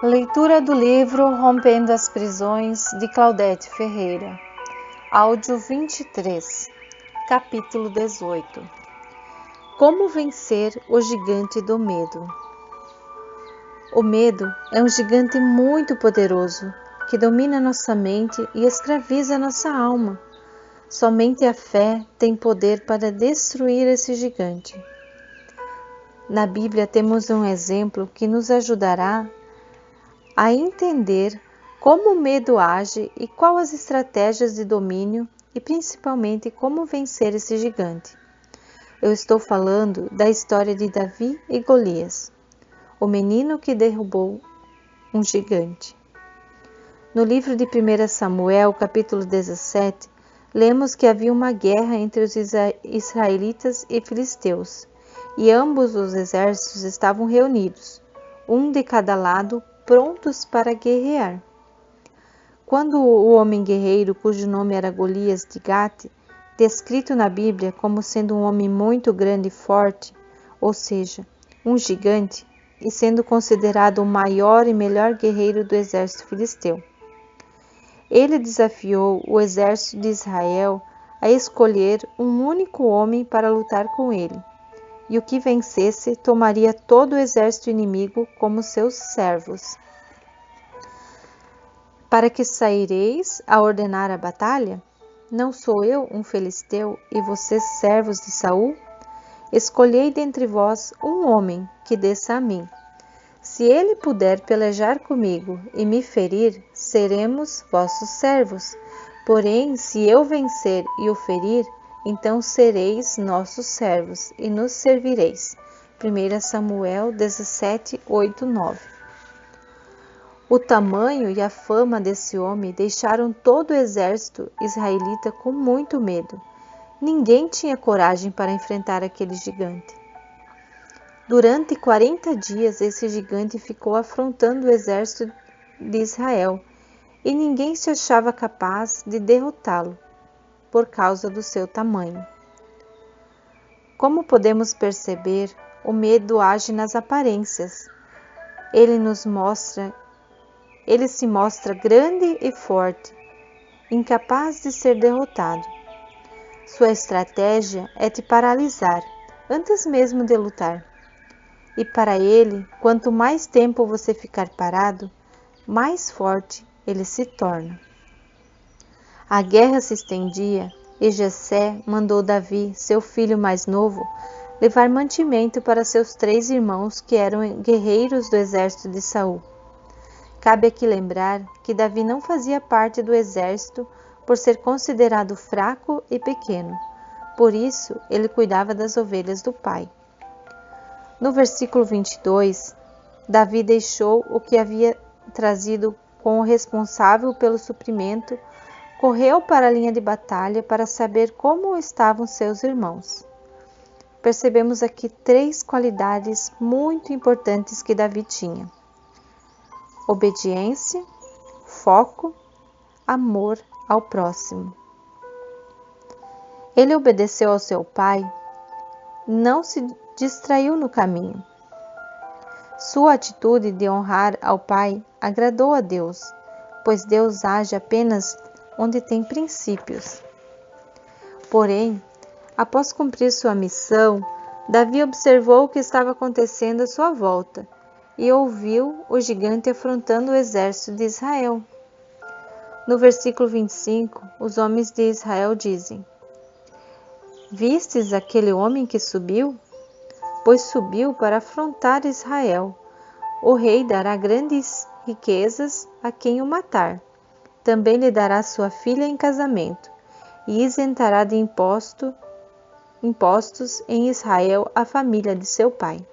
Leitura do livro Rompendo as Prisões, de Claudete Ferreira. Áudio 23, capítulo 18. Como vencer o gigante do medo? O medo é um gigante muito poderoso, que domina nossa mente e escraviza nossa alma. Somente a fé tem poder para destruir esse gigante. Na Bíblia temos um exemplo que nos ajudará a entender como o medo age e quais as estratégias de domínio e principalmente como vencer esse gigante. Eu estou falando da história de Davi e Golias, o menino que derrubou um gigante. No livro de 1 Samuel, capítulo 17, lemos que havia uma guerra entre os israelitas e filisteus, e ambos os exércitos estavam reunidos, um de cada lado, prontos para guerrear. Quando o homem guerreiro, cujo nome era Golias de Gate, descrito na Bíblia como sendo um homem muito grande e forte, ou seja, um gigante, e sendo considerado o maior e melhor guerreiro do exército filisteu. Ele desafiou o exército de Israel a escolher um único homem para lutar com ele, e o que vencesse tomaria todo o exército inimigo como seus servos. Para que saireis a ordenar a batalha? Não sou eu um filisteu e vocês servos de Saul? Escolhei dentre vós um homem que desça a mim. Se ele puder pelejar comigo e me ferir, seremos vossos servos. Porém, se eu vencer e o ferir, então sereis nossos servos e nos servireis. 1 Samuel 17, 8, 9. O tamanho e a fama desse homem deixaram todo o exército israelita com muito medo. Ninguém tinha coragem para enfrentar aquele gigante. Durante 40 dias, esse gigante ficou afrontando o exército de Israel, e ninguém se achava capaz de derrotá-lo, por causa do seu tamanho. Como podemos perceber, o medo age nas aparências. Ele se mostra grande e forte, incapaz de ser derrotado. Sua estratégia é te paralisar, antes mesmo de lutar. E para ele, quanto mais tempo você ficar parado, mais forte ele se torna. A guerra se estendia e Jessé mandou Davi, seu filho mais novo, levar mantimento para seus 3 irmãos que eram guerreiros do exército de Saul. Cabe aqui lembrar que Davi não fazia parte do exército por ser considerado fraco e pequeno. Por isso, ele cuidava das ovelhas do pai. No versículo 22, Davi deixou o que havia trazido com o responsável pelo suprimento, correu para a linha de batalha para saber como estavam seus irmãos. Percebemos aqui 3 qualidades muito importantes que Davi tinha: obediência, foco, amor ao próximo. Ele obedeceu ao seu pai, não se distraiu no caminho. Sua atitude de honrar ao pai agradou a Deus, pois Deus age apenas onde tem princípios. Porém, após cumprir sua missão, Davi observou o que estava acontecendo à sua volta e ouviu o gigante afrontando o exército de Israel. No versículo 25, os homens de Israel dizem: Vistes aquele homem que subiu? Pois subiu para afrontar Israel. O rei dará grandes riquezas a quem o matar. Também lhe dará sua filha em casamento, e isentará de impostos em Israel a família de seu pai.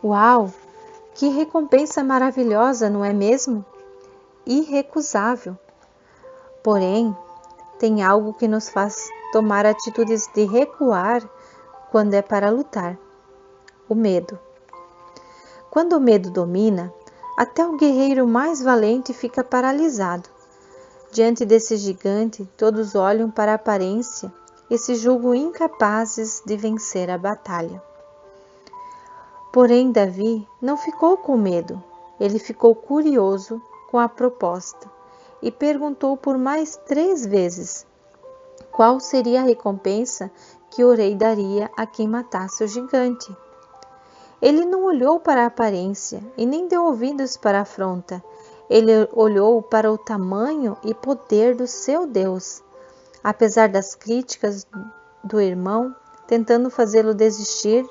Uau! Que recompensa maravilhosa, não é mesmo? Irrecusável. Porém, tem algo que nos faz tomar atitudes de recuar quando é para lutar: o medo. Quando o medo domina, até o guerreiro mais valente fica paralisado. Diante desse gigante, todos olham para a aparência e se julgam incapazes de vencer a batalha. Porém, Davi não ficou com medo. Ele ficou curioso com a proposta e perguntou por mais 3 vezes qual seria a recompensa que o rei daria a quem matasse o gigante. Ele não olhou para a aparência e nem deu ouvidos para a afronta. Ele olhou para o tamanho e poder do seu Deus. Apesar das críticas do irmão, tentando fazê-lo desistir,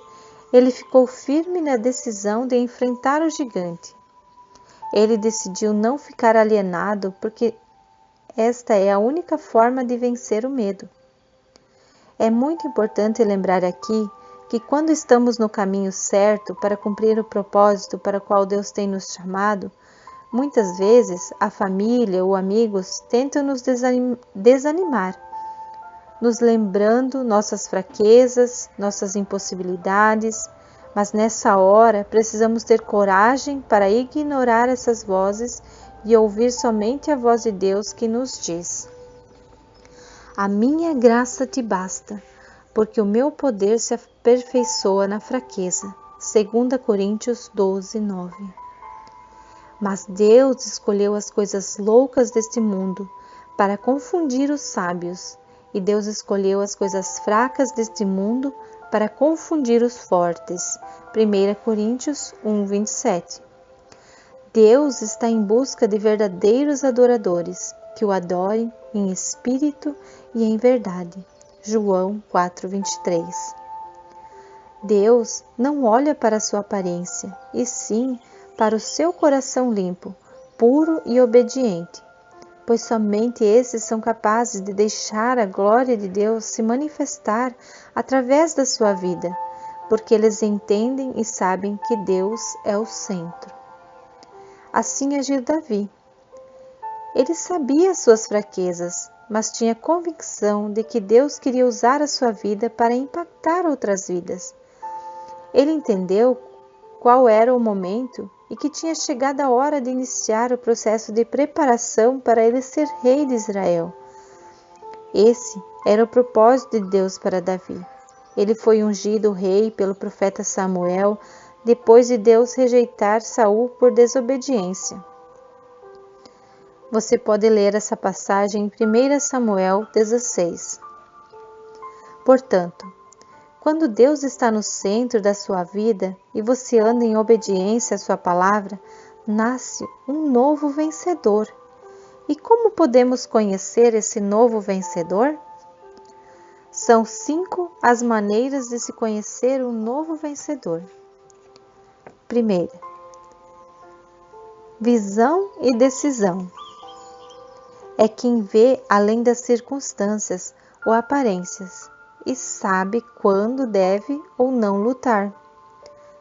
ele ficou firme na decisão de enfrentar o gigante. Ele decidiu não ficar alienado, porque esta é a única forma de vencer o medo. É muito importante lembrar aqui que quando estamos no caminho certo para cumprir o propósito para o qual Deus tem nos chamado, muitas vezes a família ou amigos tentam nos desanimar, nos lembrando nossas fraquezas, nossas impossibilidades, mas nessa hora precisamos ter coragem para ignorar essas vozes e ouvir somente a voz de Deus que nos diz: a minha graça te basta, porque o meu poder se aperfeiçoa na fraqueza. 2 Coríntios 12, 9. Mas Deus escolheu as coisas loucas deste mundo para confundir os sábios, e Deus escolheu as coisas fracas deste mundo para confundir os fortes. 1 Coríntios 1, 27. Deus está em busca de verdadeiros adoradores, que o adorem em espírito e em verdade. João 4, 23. Deus não olha para a sua aparência, e sim para o seu coração limpo, puro e obediente, pois somente esses são capazes de deixar a glória de Deus se manifestar através da sua vida, porque eles entendem e sabem que Deus é o centro. Assim agiu Davi. Ele sabia suas fraquezas, mas tinha convicção de que Deus queria usar a sua vida para impactar outras vidas. Ele entendeu qual era o momento e que tinha chegado a hora de iniciar o processo de preparação para ele ser rei de Israel. Esse era o propósito de Deus para Davi. Ele foi ungido rei pelo profeta Samuel, depois de Deus rejeitar Saul por desobediência. Você pode ler essa passagem em 1 Samuel 16. Portanto, quando Deus está no centro da sua vida e você anda em obediência à sua palavra, nasce um novo vencedor. E como podemos conhecer esse novo vencedor? São 5 as maneiras de se conhecer um novo vencedor. Primeira, visão e decisão. É quem vê além das circunstâncias ou aparências e sabe quando deve ou não lutar.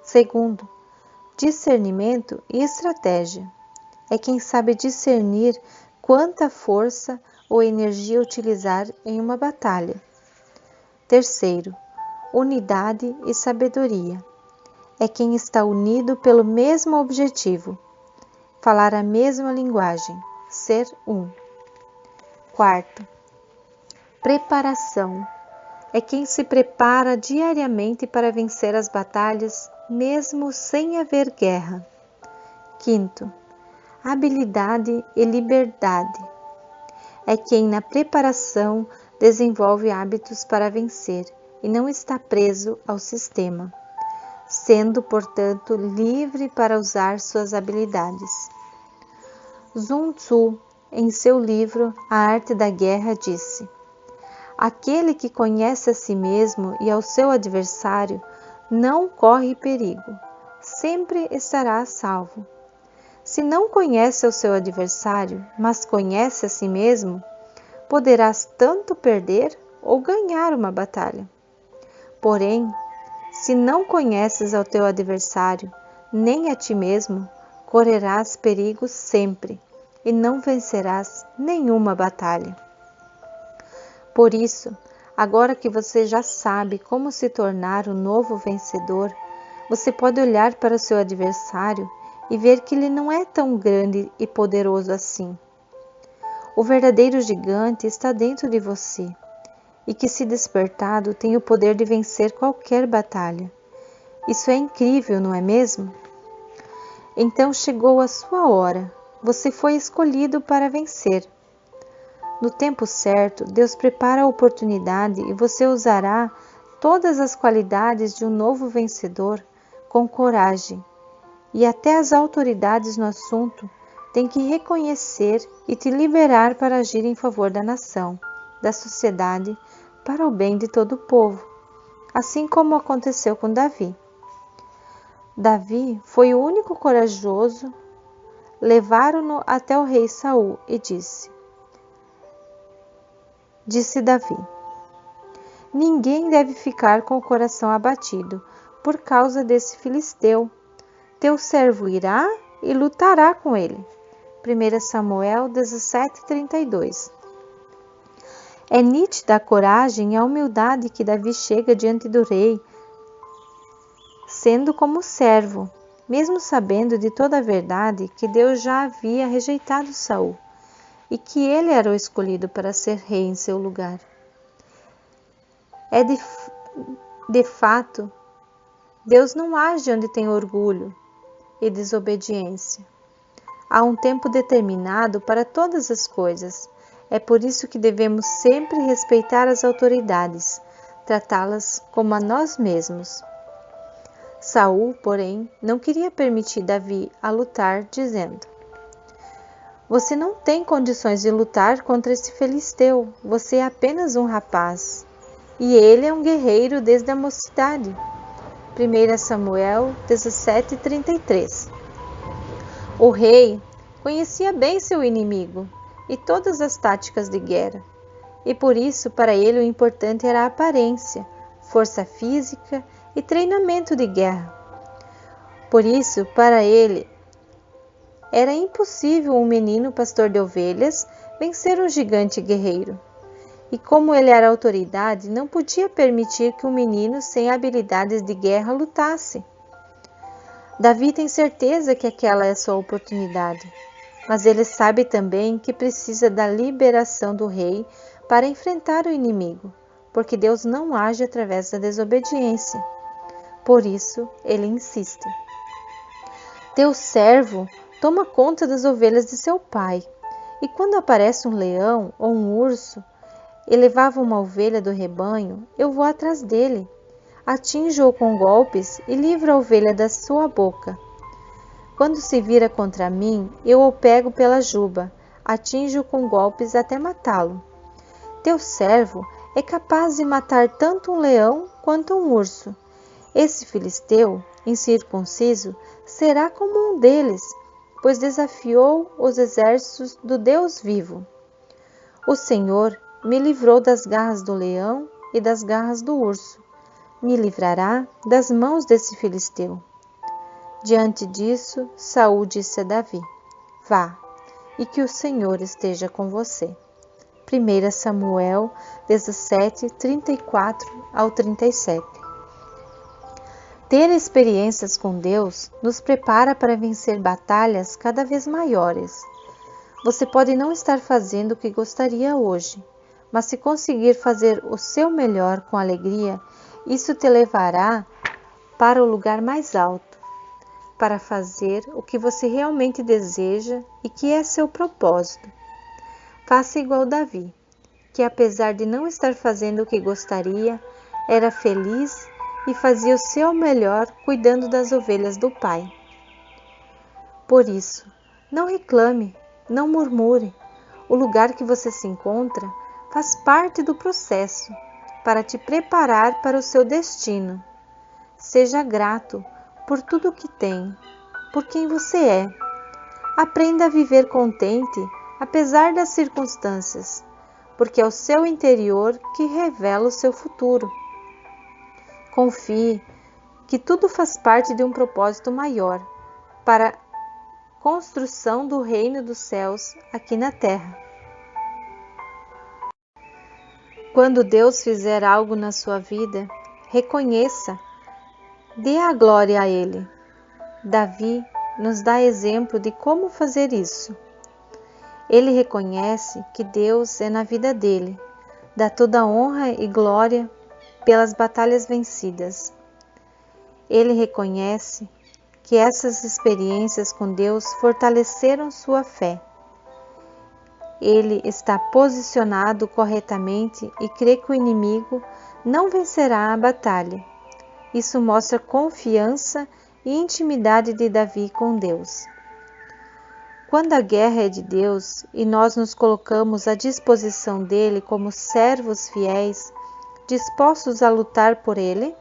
Segundo, discernimento e estratégia. É quem sabe discernir quanta força ou energia utilizar em uma batalha. Terceiro, unidade e sabedoria. É quem está unido pelo mesmo objetivo, falar a mesma linguagem, ser um. Quarto, preparação. É quem se prepara diariamente para vencer as batalhas, mesmo sem haver guerra. Quinto, habilidade e liberdade. É quem na preparação desenvolve hábitos para vencer e não está preso ao sistema, sendo, portanto, livre para usar suas habilidades. Sun Tzu, em seu livro A Arte da Guerra, disse: aquele que conhece a si mesmo e ao seu adversário não corre perigo, sempre estará a salvo. Se não conhece o seu adversário, mas conhece a si mesmo, poderás tanto perder ou ganhar uma batalha. Porém, se não conheces ao teu adversário, nem a ti mesmo, correrás perigo sempre e não vencerás nenhuma batalha. Por isso, agora que você já sabe como se tornar um novo vencedor, você pode olhar para o seu adversário e ver que ele não é tão grande e poderoso assim. O verdadeiro gigante está dentro de você e que, se despertado, tem o poder de vencer qualquer batalha. Isso é incrível, não é mesmo? Então chegou a sua hora. Você foi escolhido para vencer. No tempo certo, Deus prepara a oportunidade e você usará todas as qualidades de um novo vencedor com coragem. E até as autoridades no assunto têm que reconhecer e te liberar para agir em favor da nação, da sociedade, para o bem de todo o povo, assim como aconteceu com Davi. Davi foi o único corajoso. Levaram-no até o rei Saul e disse Davi: ninguém deve ficar com o coração abatido por causa desse filisteu. Teu servo irá e lutará com ele. 1 Samuel 17:32. É nítida a coragem e a humildade que Davi chega diante do rei, sendo como servo, mesmo sabendo de toda a verdade que Deus já havia rejeitado Saul e que ele era o escolhido para ser rei em seu lugar. De fato, Deus não age onde tem orgulho e desobediência. Há um tempo determinado para todas as coisas. É por isso que devemos sempre respeitar as autoridades, tratá-las como a nós mesmos. Saul, porém, não queria permitir Davi a lutar, dizendo: você não tem condições de lutar contra esse filisteu. Você é apenas um rapaz, e ele é um guerreiro desde a mocidade. 1 Samuel 17:33. O rei conhecia bem seu inimigo e todas as táticas de guerra, e por isso para ele o importante era a aparência, força física e treinamento de guerra. Por isso, para ele, era impossível um menino pastor de ovelhas vencer um gigante guerreiro. E como ele era autoridade, não podia permitir que um menino sem habilidades de guerra lutasse. Davi tem certeza que aquela é sua oportunidade, mas ele sabe também que precisa da liberação do rei para enfrentar o inimigo, porque Deus não age através da desobediência. Por isso, ele insiste. Teu servo toma conta das ovelhas de seu pai, e quando aparece um leão ou um urso e levava uma ovelha do rebanho, eu vou atrás dele, atinjo-o com golpes e livro a ovelha da sua boca. Quando se vira contra mim, eu o pego pela juba, atinjo-o com golpes até matá-lo. Teu servo é capaz de matar tanto um leão quanto um urso. Esse filisteu, incircunciso, será como um deles, pois desafiou os exércitos do Deus vivo. O Senhor me livrou das garras do leão e das garras do urso. Me livrará das mãos desse filisteu. Diante disso, Saul disse a Davi: vá, e que o Senhor esteja com você. 1 Samuel 17:34-37. Ter experiências com Deus nos prepara para vencer batalhas cada vez maiores. Você pode não estar fazendo o que gostaria hoje, mas se conseguir fazer o seu melhor com alegria, isso te levará para o lugar mais alto, para fazer o que você realmente deseja e que é seu propósito. Faça igual Davi, que apesar de não estar fazendo o que gostaria, era feliz e fazia o seu melhor cuidando das ovelhas do Pai. Por isso, não reclame, não murmure. O lugar que você se encontra faz parte do processo para te preparar para o seu destino. Seja grato por tudo o que tem, por quem você é. Aprenda a viver contente apesar das circunstâncias, porque é o seu interior que revela o seu futuro. Confie que tudo faz parte de um propósito maior, para a construção do reino dos céus aqui na terra. Quando Deus fizer algo na sua vida, reconheça, dê a glória a Ele. Davi nos dá exemplo de como fazer isso. Ele reconhece que Deus é na vida dele, dá toda a honra e glória pelas batalhas vencidas. Ele reconhece que essas experiências com Deus fortaleceram sua fé. Ele está posicionado corretamente e crê que o inimigo não vencerá a batalha. Isso mostra confiança e intimidade de Davi com Deus. Quando a guerra é de Deus e nós nos colocamos à disposição dele como servos fiéis, dispostos a lutar por ele,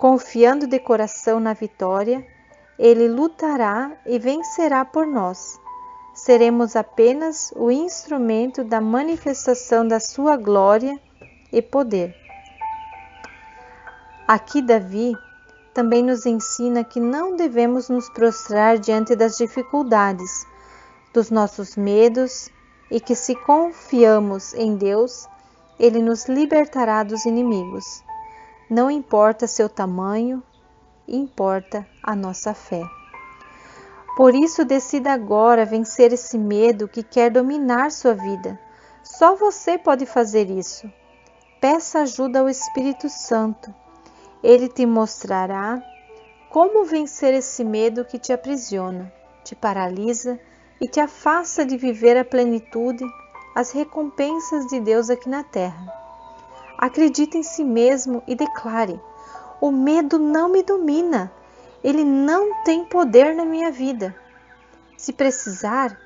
confiando de coração na vitória, ele lutará e vencerá por nós. Seremos apenas o instrumento da manifestação da sua glória e poder. Aqui Davi também nos ensina que não devemos nos prostrar diante das dificuldades, dos nossos medos, e que se confiamos em Deus, Ele nos libertará dos inimigos. Não importa seu tamanho, importa a nossa fé. Por isso, decida agora vencer esse medo que quer dominar sua vida. Só você pode fazer isso. Peça ajuda ao Espírito Santo. Ele te mostrará como vencer esse medo que te aprisiona, te paralisa e te afasta de viver a plenitude, as recompensas de Deus aqui na terra. Acredite em si mesmo e declare: o medo não me domina, ele não tem poder na minha vida. Se precisar,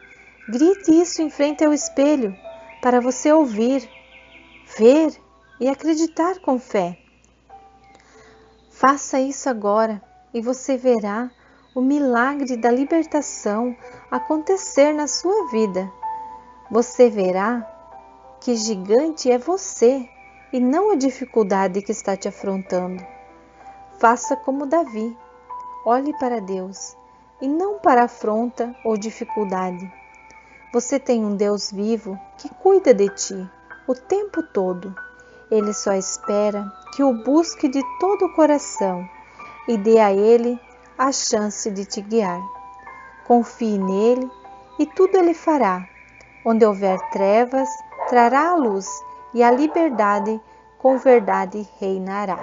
grite isso em frente ao espelho para você ouvir, ver e acreditar com fé. Faça isso agora e você verá o milagre da libertação acontecer na sua vida. Você verá que gigante é você e não a dificuldade que está te afrontando. Faça como Davi, olhe para Deus e não para a afronta ou dificuldade. Você tem um Deus vivo que cuida de ti o tempo todo. Ele só espera que o busque de todo o coração e dê a Ele a chance de te guiar. Confie nele e tudo Ele fará. Onde houver trevas, trará a luz e a liberdade com verdade reinará.